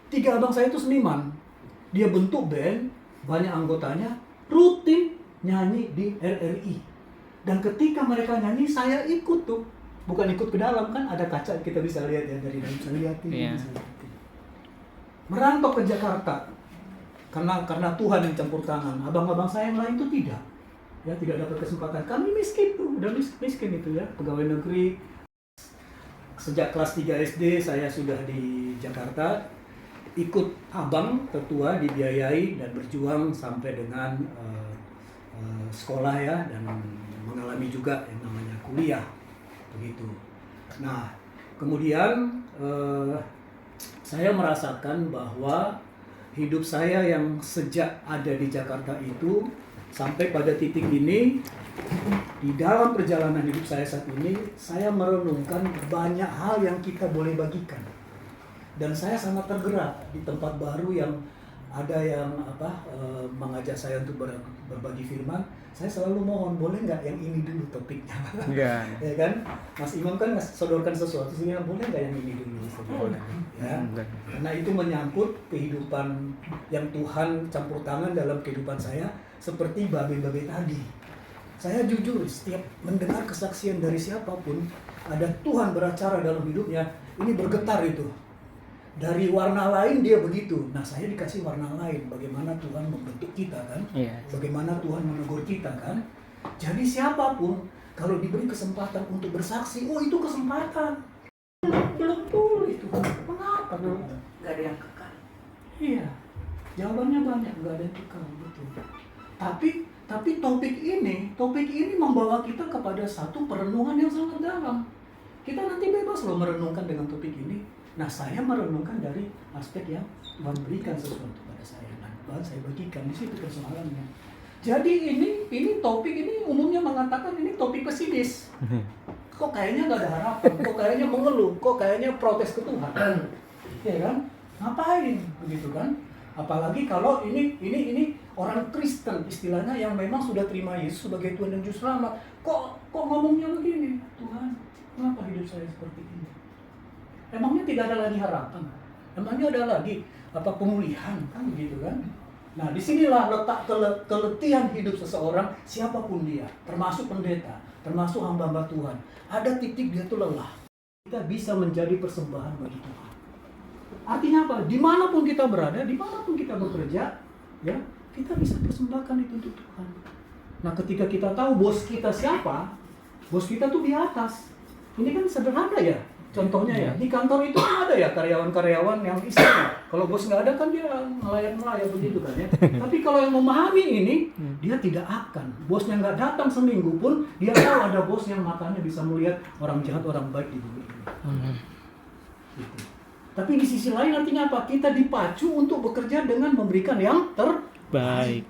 Tiga abang saya itu seniman. Dia bentuk band, banyak anggotanya, rutin nyanyi di RRI. Dan ketika mereka nyanyi, saya ikut tuh. Bukan ikut ke dalam, kan ada kaca kita bisa lihat ya, dari dalam bisa lihat ini. Bisa lihat. Merantau ke Jakarta. Karena Tuhan yang campur tangan. Abang-abang saya yang lain itu tidak. Ya, tidak dapat kesempatan. Kami miskin tuh, udah miskin itu ya, pegawai negeri. Sejak kelas 3 SD saya sudah di Jakarta, ikut abang tertua dibiayai dan berjuang sampai dengan sekolah ya, dan mengalami juga yang namanya kuliah begitu. Nah, kemudian saya merasakan bahwa hidup saya yang sejak ada di Jakarta itu sampai pada titik ini, di dalam perjalanan hidup saya saat ini, saya merenungkan banyak hal yang kita boleh bagikan. Dan saya sangat tergerak di tempat baru yang ada yang mengajak saya untuk berbagi firman. Saya selalu mohon, boleh nggak yang ini dulu topiknya? Ya kan, Mas Imam kan sodorkan sesuatu, sini boleh nggak yang ini dulu? Ya, karena itu menyangkut kehidupan yang Tuhan campur tangan dalam kehidupan saya, seperti babe-babe tadi. Saya jujur, setiap mendengar kesaksian dari siapapun, ada Tuhan beracara dalam hidupnya, ini bergetar itu. Dari warna lain dia begitu. Nah, saya dikasih warna lain. Bagaimana Tuhan membentuk kita kan? Bagaimana Tuhan menegur kita kan? Jadi siapapun kalau diberi kesempatan untuk bersaksi, oh itu kesempatan. Belum dulu itu. Mengapa dulu? Gak ada yang kekal. Iya. Jawabannya banyak, gak ada yang kekal, betul. Tapi topik ini membawa kita kepada satu perenungan yang sangat dalam. Kita nanti bebas loh merenungkan dengan topik ini. Nah, saya merenungkan dari aspek yang Tuhan berikan sesuatu pada saya, dan Tuhan saya bagikan. Di situ persoalannya. Jadi ini topik ini umumnya mengatakan ini topik pesimis. Kok kayaknya nggak ada harapan, kok kayaknya mengeluh, kok kayaknya protes ke Tuhan. Ya kan? Ngapain begitu kan? Apalagi kalau ini orang Kristen istilahnya yang memang sudah terima Yesus sebagai Tuhan dan Juru Selamat. Kok ngomongnya begini? Tuhan, kenapa hidup saya seperti ini? Emangnya tidak ada lagi harapan? Emangnya ada lagi pemulihan kan begitu kan? Nah, disinilah letak keletihan hidup seseorang, siapapun dia, termasuk pendeta, termasuk hamba-hamba Tuhan. Ada titik dia tuh lelah. Kita bisa menjadi persembahan bagi Tuhan. Artinya apa? Dimanapun kita berada, dimanapun kita bekerja, ya kita bisa persembahkan itu untuk Tuhan. Nah, ketika kita tahu bos kita siapa, bos kita tuh di atas. Ini kan sederhana ya. Contohnya ya, di kantor itu kan ada ya karyawan-karyawan yang istimewa. Kalau bos nggak ada kan dia nelayan-nelayan begitu kan ya. Tapi kalau yang memahami ini, dia tidak akan. Bosnya nggak datang seminggu pun, dia tahu ada bos yang matanya bisa melihat orang jahat, orang baik di bumi ini. Gitu. Tapi di sisi lain artinya apa? Kita dipacu untuk bekerja dengan memberikan yang terbaik.